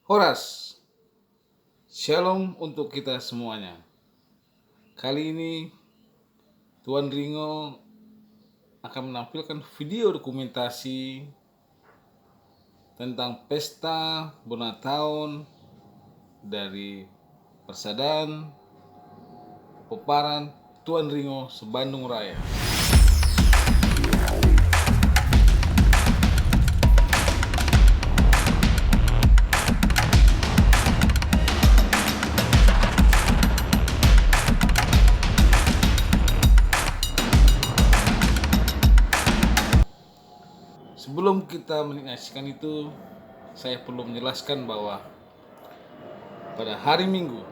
Horas, shalom untuk kita semuanya. Kali ini Tuan Ringo akan menampilkan video dokumentasi tentang pesta Bona Tahun dari Persaudaraan Peparan Tuan Ringo se-Bandung Raya. Sebelum kita menyaksikan itu, saya perlu menjelaskan bahwa pada hari Minggu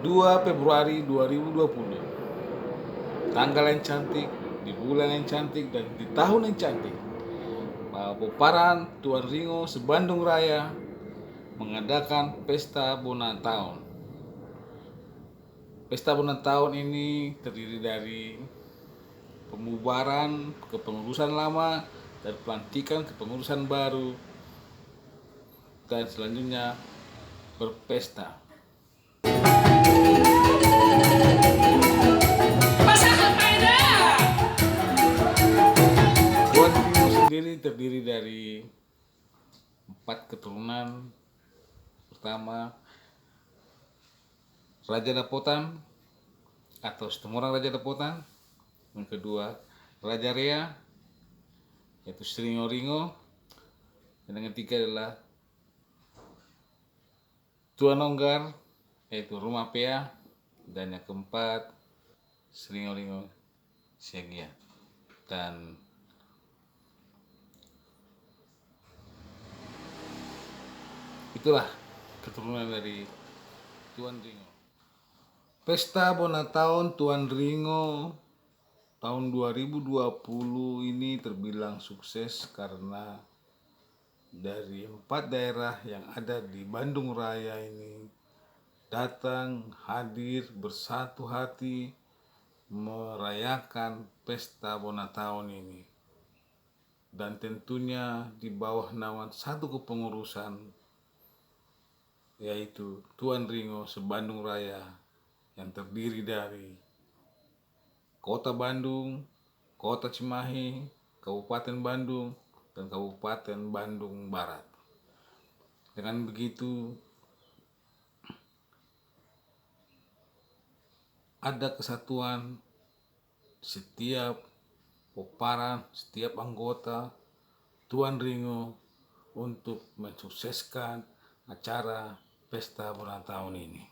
2 Februari 2020, tanggal yang cantik, di bulan yang cantik, dan di tahun yang cantik, Peparan Tuan Ringo se-Bandung Raya mengadakan pesta Bona Tahun. Pesta Bona Tahun ini terdiri dari pembubaran kepengurusan lama dan pelantikan kepengurusan baru, dan selanjutnya berpesta. Tuan Ringo sendiri terdiri dari 4 keturunan. Pertama, Raja Dapotan atau Situmorang Raja Dapotan. Yang kedua, Raja Rea, yaitu Sringo Ringo. Dan yang ketiga adalah Tuan Onggar, yaitu Rumah Pea. Dan yang keempat, Sringo Ringo Siagian. Dan itulah keturunan dari Tuan Ringo. Pesta Bona Tahun Tuan Ringo tahun 2020 ini terbilang sukses karena dari 4 daerah yang ada di Bandung Raya ini datang, hadir, bersatu hati merayakan pesta Bona Tahun ini. Dan tentunya di bawah naungan satu kepengurusan, yaitu Tuan Ringo se-Bandung Raya, yang terdiri dari Kota Bandung, Kota Cimahi, Kabupaten Bandung, dan Kabupaten Bandung Barat. Dengan begitu, ada kesatuan setiap peparan, setiap anggota Tuan Ringo untuk mensukseskan acara pesta Bona Tahun ini.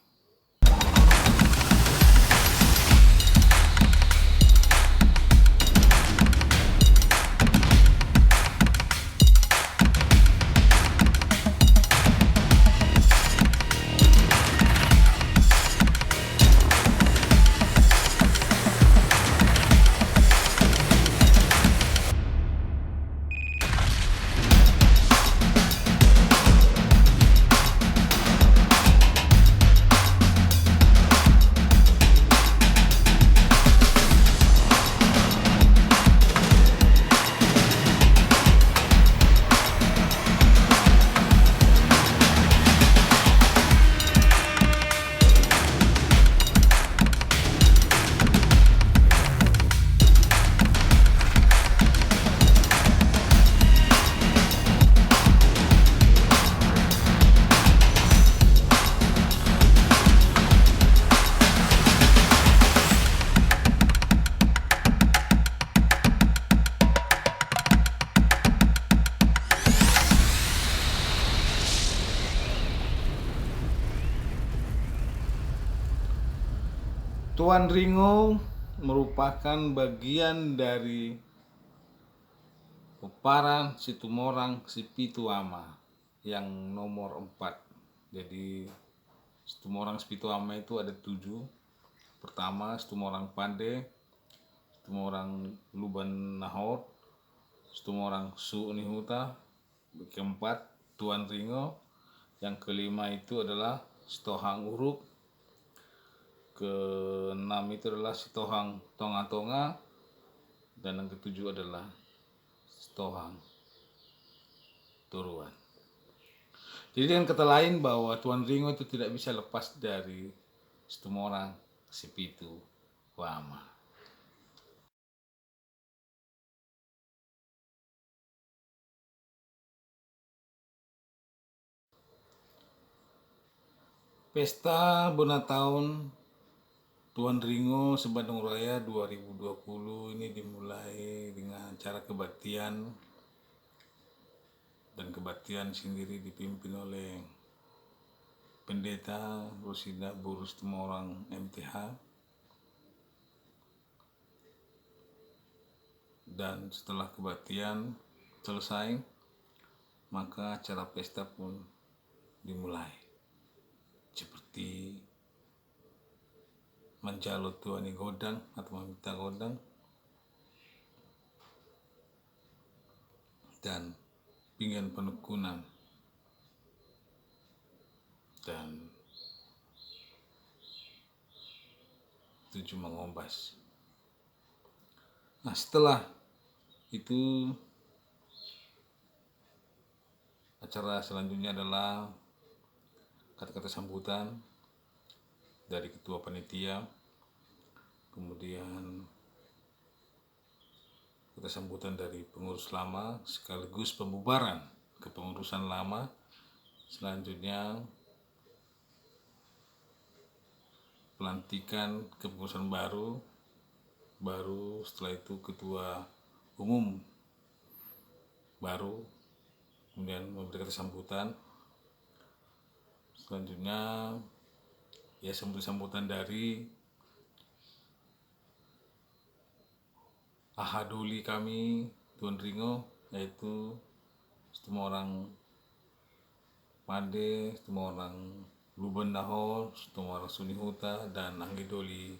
Tuan Ringo merupakan bagian dari Peparan Situmorang Sipituama yang nomor 4. Jadi Situmorang Sipituama itu ada 7. Pertama, Situmorang Pande, Situmorang Luban Nahor, Situmorang Suunihuta. Keempat, Tuan Ringo. Yang kelima itu adalah Sitohang Uruk. Keenam itu adalah Sitohang Tonga-Tonga. Dan yang ketujuh adalah Sitohang Turuan. Jadi dengan kata lain bahwa Tuan Ringo itu tidak bisa lepas dari Situmorang, Sipitu, Wama. Pesta Bona Tahun Tuan Ringo Sebandung Raya 2020 ini dimulai dengan acara kebaktian, dan kebaktian sendiri dipimpin oleh Pendeta Rosida Buru Situmorang MTH. Dan setelah kebaktian selesai, maka acara pesta pun dimulai, seperti menjalut tuani godang atau meminta godang, dan pinggan penekunan, dan 7 mengombas. Nah, setelah itu acara selanjutnya adalah kata-kata sambutan dari ketua panitia, kemudian kata sambutan dari pengurus lama sekaligus pembubaran kepengurusan lama. Selanjutnya pelantikan kepengurusan baru, setelah itu ketua umum baru, kemudian memberi kata sambutan. Selanjutnya ya sambutan dari ahaduli kami Tuan Ringo, yaitu Situmorang Pade, Situmorang Luben Dahol, Situmorang Sunihuta, dan anggidoli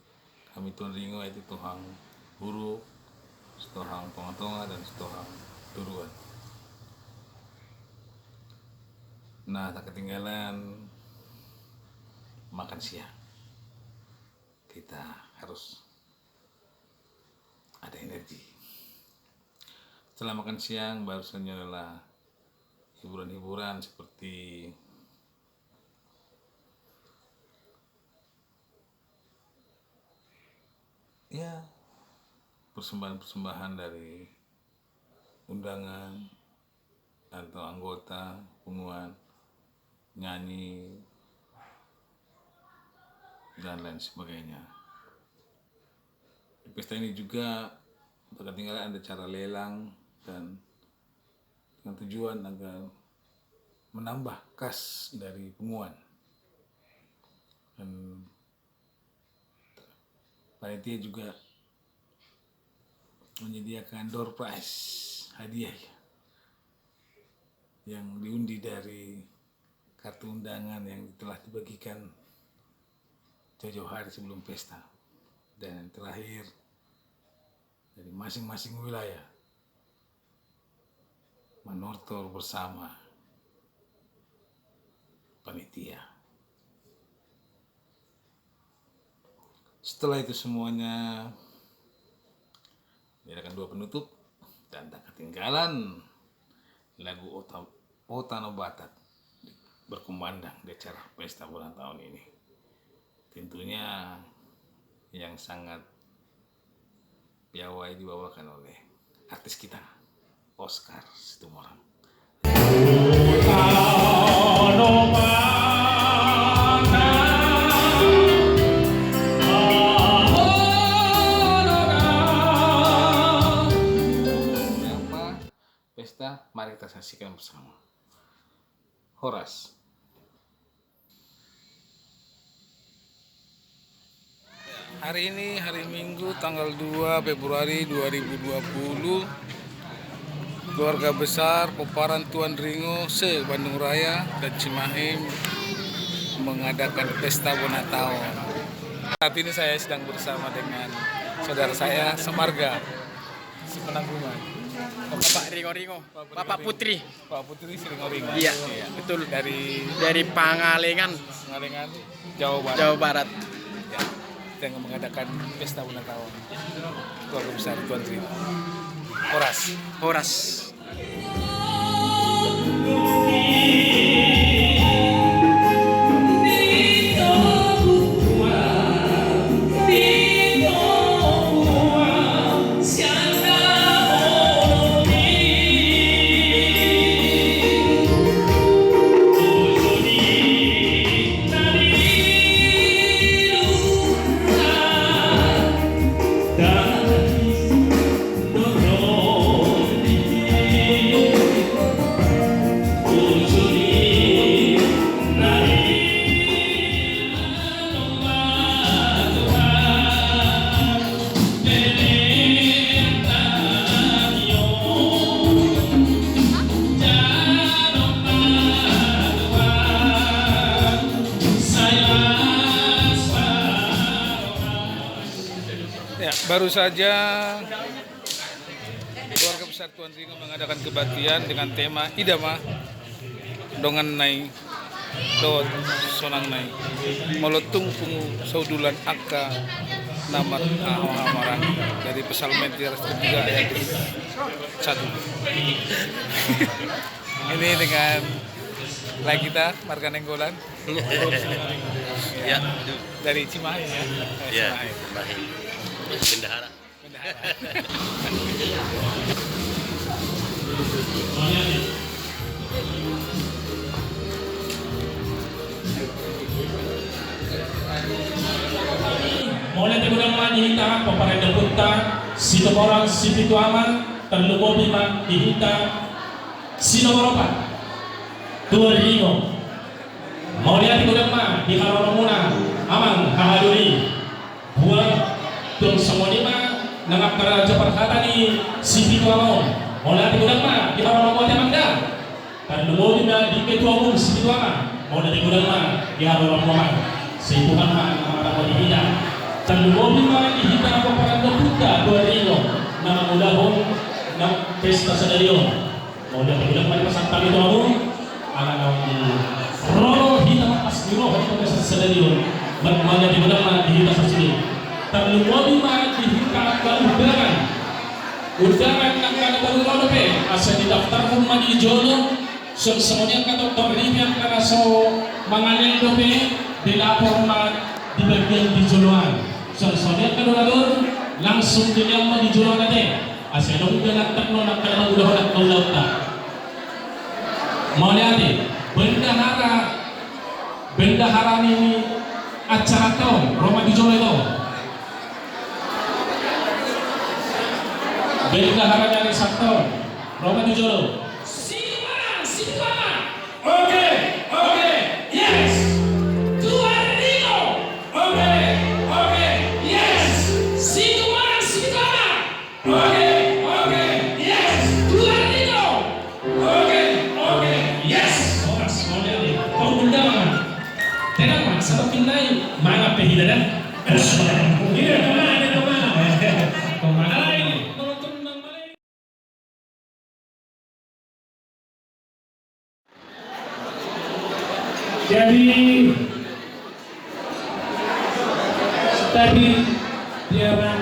kami Tuan Ringo, yaitu Tohang Huru, Sitohang Tonga-Tonga, dan Sitohang Turuan. Nah, tak ketinggalan makan siang. Kita harus ada energi. Setelah makan siang, baru saja adalah hiburan-hiburan seperti ya persembahan-persembahan dari undangan atau anggota punguan, nyanyi, dan lain sebagainya. Di pesta ini juga tak ketinggalan ada cara lelang, dan dengan tujuan agar menambah kas dari punguan. Dan panitia juga menyediakan door prize, hadiah yang diundi dari kartu undangan yang telah dibagikan jauh-jauh hari sebelum pesta. Dan yang terakhir, dari masing-masing wilayah menortor bersama panitia. Setelah itu semuanya diadakan 2 penutup, dan tak ketinggalan lagu Otano Batak berkumandang di acara pesta ulang tahun ini. Tentunya yang sangat piawai dibawakan oleh artis kita, Oscar Situmorang. Pesta, mari kita saksikan bersama. Horas. Hari ini hari Minggu tanggal 2 Februari 2020, keluarga besar Peparan Tuan Ringo se-Bandung Raya dan Cimahi mengadakan pesta Bona Tahun. Saat ini saya sedang bersama dengan saudara saya semarga, sepenanggungan, Bapak Ringo-Ringo, Bapak Putri. Pak Putri Ringo-Ringo. Iya, betul. Dari Pangalengan, Jawa Barat. Ya, kita mengadakan pesta Bona Tahun keluarga besar Tuan Ringo. Horas. Baru saja keluarga besar Tuan Ringo mengadakan kebaktian dengan tema Idama Dongan Nai Dot Sonang Nai Molotung Pungu Saudulan Akka Namar Amarang dari Psalmen 303 ayat 1. Ini dengan lain kita Marga Nenggolan Ya, dari Cimahi ya. ya, Cimahi. baik. Bendahara. Mulai tegurang dihita paparenda punta sito orang sipitu aman terlubobi ma dihita sino boropa Tuan Ringo mulai tegurang ma di haroromuna amang hahaduri buat tuang semonima nangakara japarhatani sipitu amon mulai tegurang ma di haroromuna temangda terlubobi ma di ketua umum sipitu aman mulai tegurang ma di haroromuna Tuhan nama dihita terlubobi ma dihita paparenda punta Tuan Ringo nama ulahon na pesta sadarion mulai tegurang ma di pasang itu amon anak Roro hina asmiro hina pesta sadarion magmanya di mana dihita sasini terlubobi ma dihita undangan ng kanabang pe asa didaftarkan ma di jono semuanya kata torrinya karena so manganen dope dilapor ma di bagian di joloan semuanya kadulur langsung dinyam ma di joloan ate asa dong dengan tekno ng kanabang ulah nak kaulah ta mauliati bendahara ini acara tahun Roma di Jolo itu bendahara dari Sabtu Roma di Jolo Simana oke yes Tuan Ringo oke yes Simana oke yes Tuan Ringo oke yes orang semuanya nih kau undangan tenang mas sama pinai mana pehidaran iya kemana ini menonton nang mana jadi tadi dia orang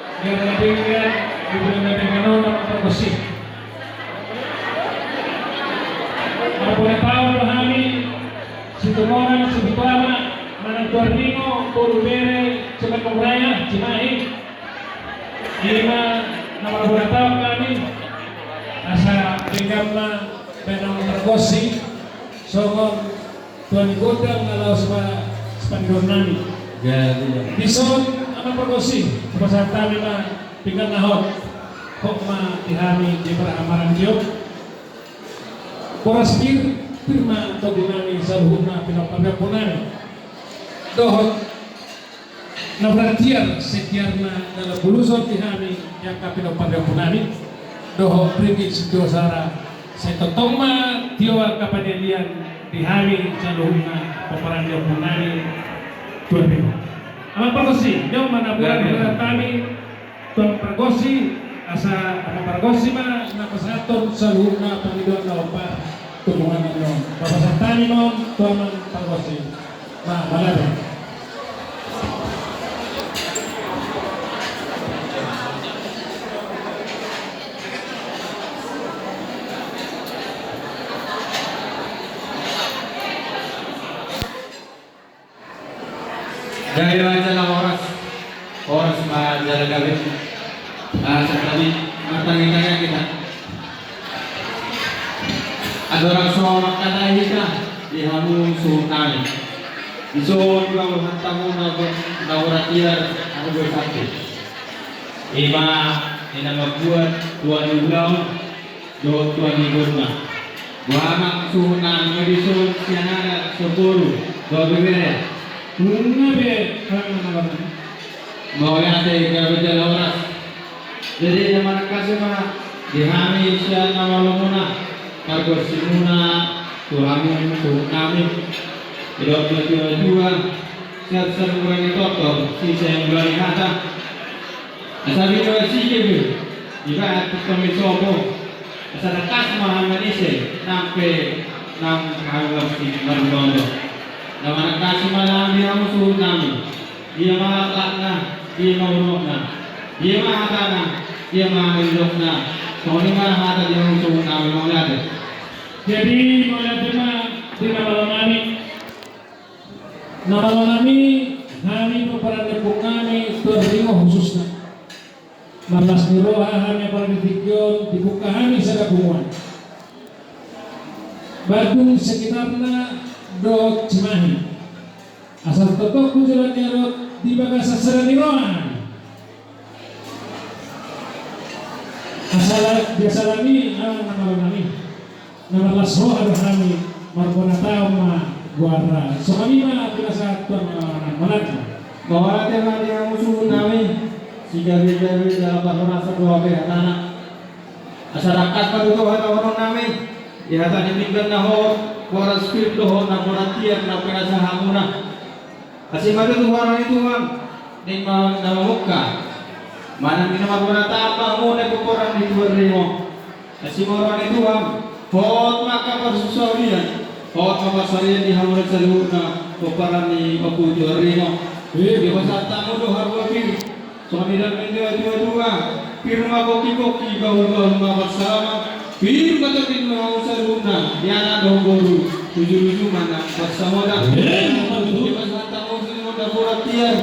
dia dengan boleh tahu kami situmoran sebutama mana Tuan Ringo Kurubere Cepat Raya Cimahi lima nama boleh tahu kami asa tinggalna benang tergosi songong Tuan Godam kalau sepandor nami dison apa pergosi sebesar kami mah tinggal nahot kok mah dihami di peramaran kiok Poras firma atau dinami saluhuna pinapagapunan dohot nabratiar setiarna dalam bulusot dihami yang kapinapagapunani dohot pergi sidosara setotoma tiwa kapanelian dihami saluhuna paparagapunani Tuan Ringo ama pergosi nyom mana bulan kami Tuan pergosi asa apa pergosi mah napasaton saluhuna pangidon na tukungan ng papasatani mo tuaman pergosi malari dari raja ng oras majalagawin sa tabi matangin kita ada orang seorang kata kita di hamun sultan iso juga hantamu nawaratir aku bersatu ima ina magbuat tuan ulang do tuan igurna buamak suhunan ngedisun sianara sopuru do bebere ngabe kan naman mau ate kerja oras jadi zaman kasih mah dihami sian nawalumuna Kargo simuna tulamun tunami Tidak dua ser kurang kotor sisa yang berani kata asal itu sih jika aku kami sobo asal kas Muhammad ise sampai 6 kali si Margono nama kasih malam dia musuh kami dia malakna dia maulukna dia mahakana dia mahilukna soalnya mahakana dia musuh kami maulade. Jadi mulai di nama kami peperan nepuk kami terima khususnya marlas niroha kami para ditikyon dibuka kami sagabungan Badung sekitarnya do Cimahi asal totok kunjulan nyarot di bagasa sera niroha asal biasa kami nama las roh ada kami marpona tauma guarra so kami mah pinasa tuan manat bahwa tema dia musuh kami si gawe-gawe dalam bahasa dua tanah masyarakat pada orang kami ya tadi tinggal nahor waras spirit doh na poratian na pinasa hamuna asih madu tu orang itu bang di nama muka mana di nama pona tapa mo na koran di luar rimo asih orang itu bang hot maka persusaulian hot maka sarian di hamura saluna koparan ni mapujo rimo di masa tamu do harwa pir suami dan dua pir makoki bahwa bersama pir kata pir mau saluna yana do boru tujuh mana bersama dah di masa tamu sini dah poratian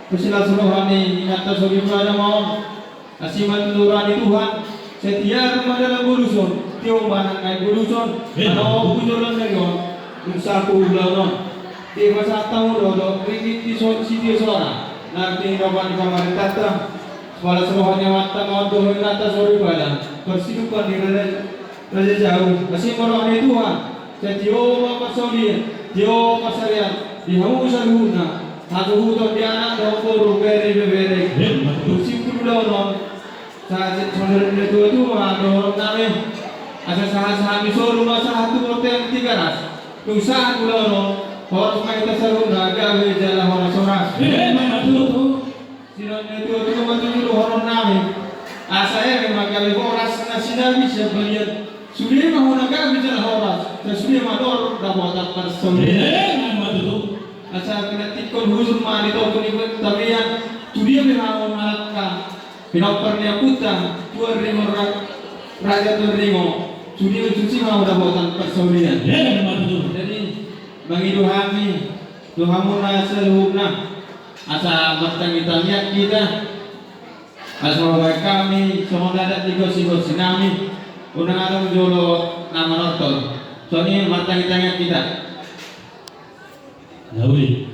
persilas rohani kata sobi pada mau asiman nurani Tuhan setia kepada guruson tiung mana kai guruson ano kujulan dengan usahaku ulang di masa tamu dodo ringgit di sini suara nanti kapan kamar tata sekolah semuanya mata mau dohin atas sore pada persidupan di raja jauh masih merohani Tuhan setio bapak sodi tio pasarian di hamu saruna satu hutan di anak dong koru bere bersimpul dono saat saudara itu dorong name asal sahami soru masa satu hotel 300 usaha dono orang kita saruna gawe jalan orang soras sinon itu betul orang name asal memang gawe oras nasi bisa belian sudah mau naga bicara horas sudah mador dapat persaudaraan asal kena tikon huzur mani to kuni tabian tudia memang malaka pinaupernya putra tuan ringo raja tuan ringo tudia cuci mau dapat persaudaraan jadi mengidu kami Tuhanmu naseluhna asa bertanya kita asal baik kami semua dadat digosi-gosi kami unang alam jolo nama nonton soalnya bertanya kita Nawi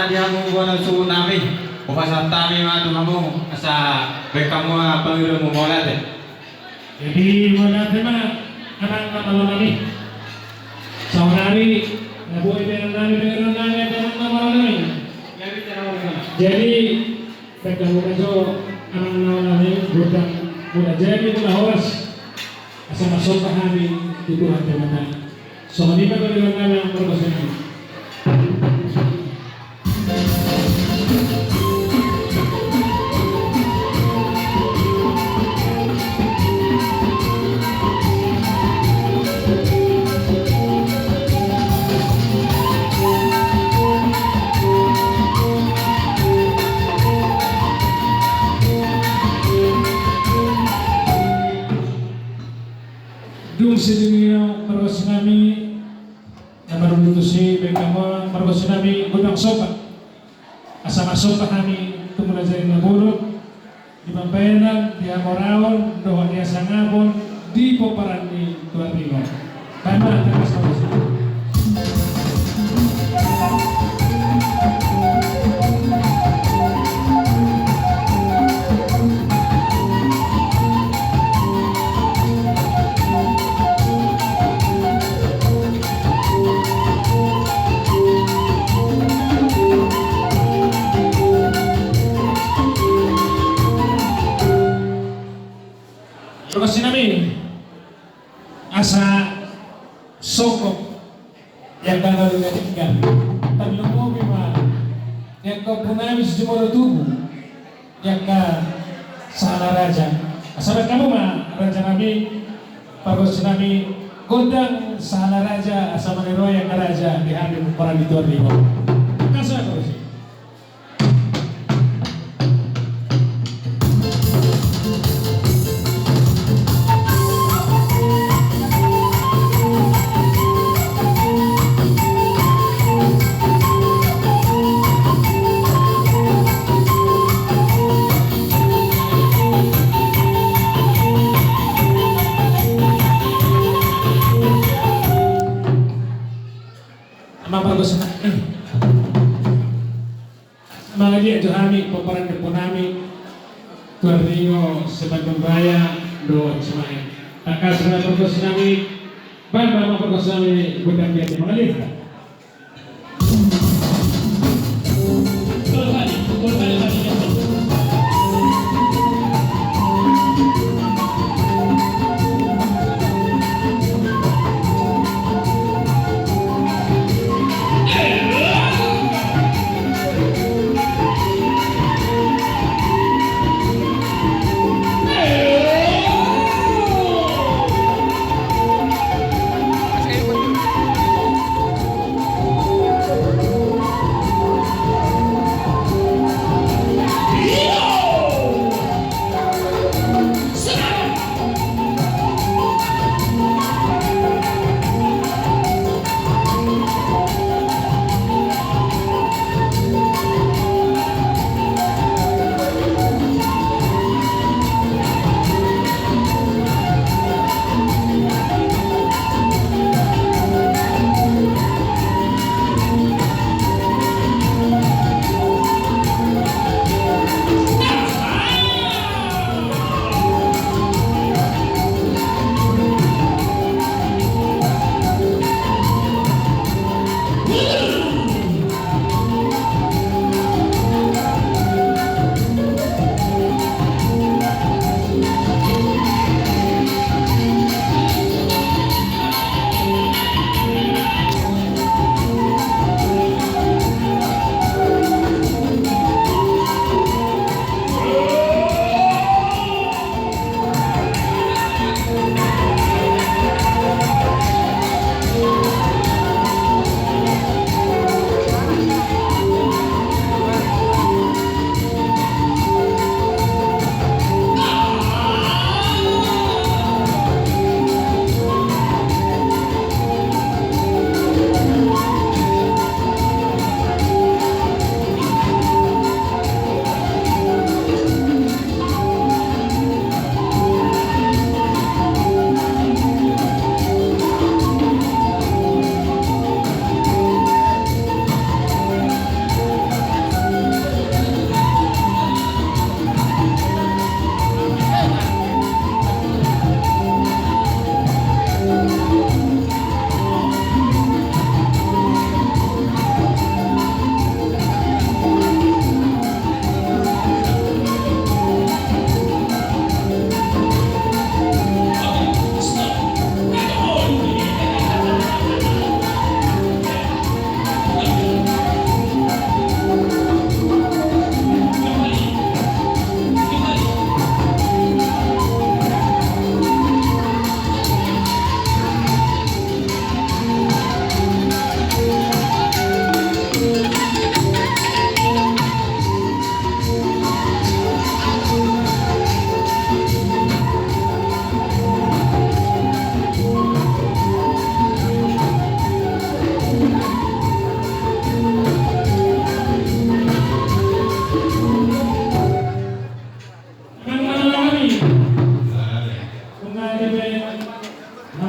dia mo na su namin. Upasa tami mga tumamu asa bekamu pangilu mo molat. Jadi wala tema anak nama kami. Saudari, nabuhay dengan nami dengan nama kami. Jadi mereka mengajo anak nama kami bukan jadi bukan horas. Asal masuk kami di Tuhan Tuhan. So ini kan dengan nama yang berbahasa. Sedini marwas nami na marulutusi bengkamo marwas nami gudang sopa asa masuk kami tumula jari nabulot di Pampayanan di Amoraon doa dia sangabon di Poparan di Tuan Ringo karena terus terus nami asa sokok yang kalau tinggal terlalu memang yang kau punami sejumlah tubuh yang ke salah raja asal kamu mah raja nami pagos nami gondang salah raja asal menero yang ke raja di hari perang di Tuan Ringo kasih aku sih. Mga dia Johami peperan deponami Tuan Ringo sebagai raya doa semain. Takkan sudah berkos nami, bamba berkos nami bukan biasa mengalir.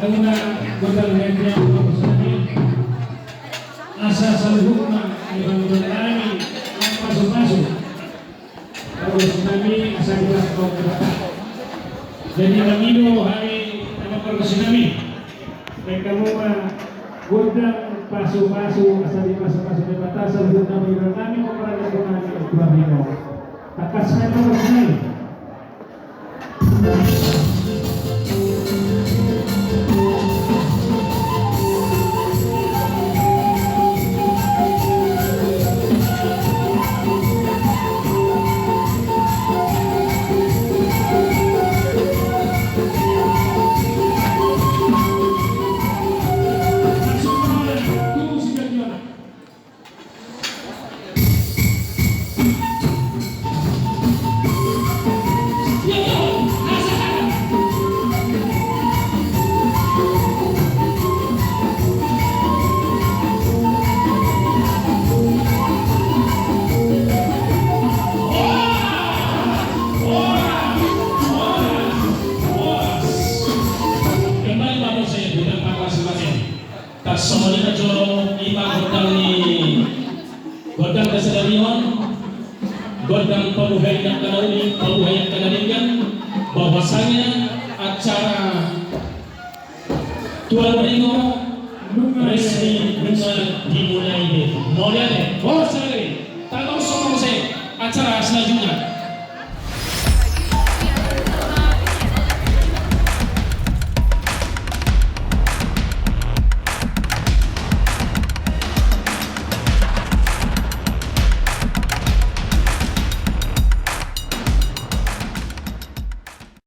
Karena godang media bersama asa salihuna ibang kami yang masuk-masuk. Terus kami asa kita kau berkata. Jadi Ramiro hari nama perkusi kami. Mereka mau godang pasu-pasu asal di pasu-pasu di batas salihuna ibang kami mau perang kami Ramiro. Akas mereka bersama. Semuanya joro lima godang kesedarian godang pemuhai yang kanauni pemuhai yang kanadingkan bahwasanya acara Tuan Ringo resmi dimulai. Mulai deh, sekali tahu semua saya acara selanjutnya.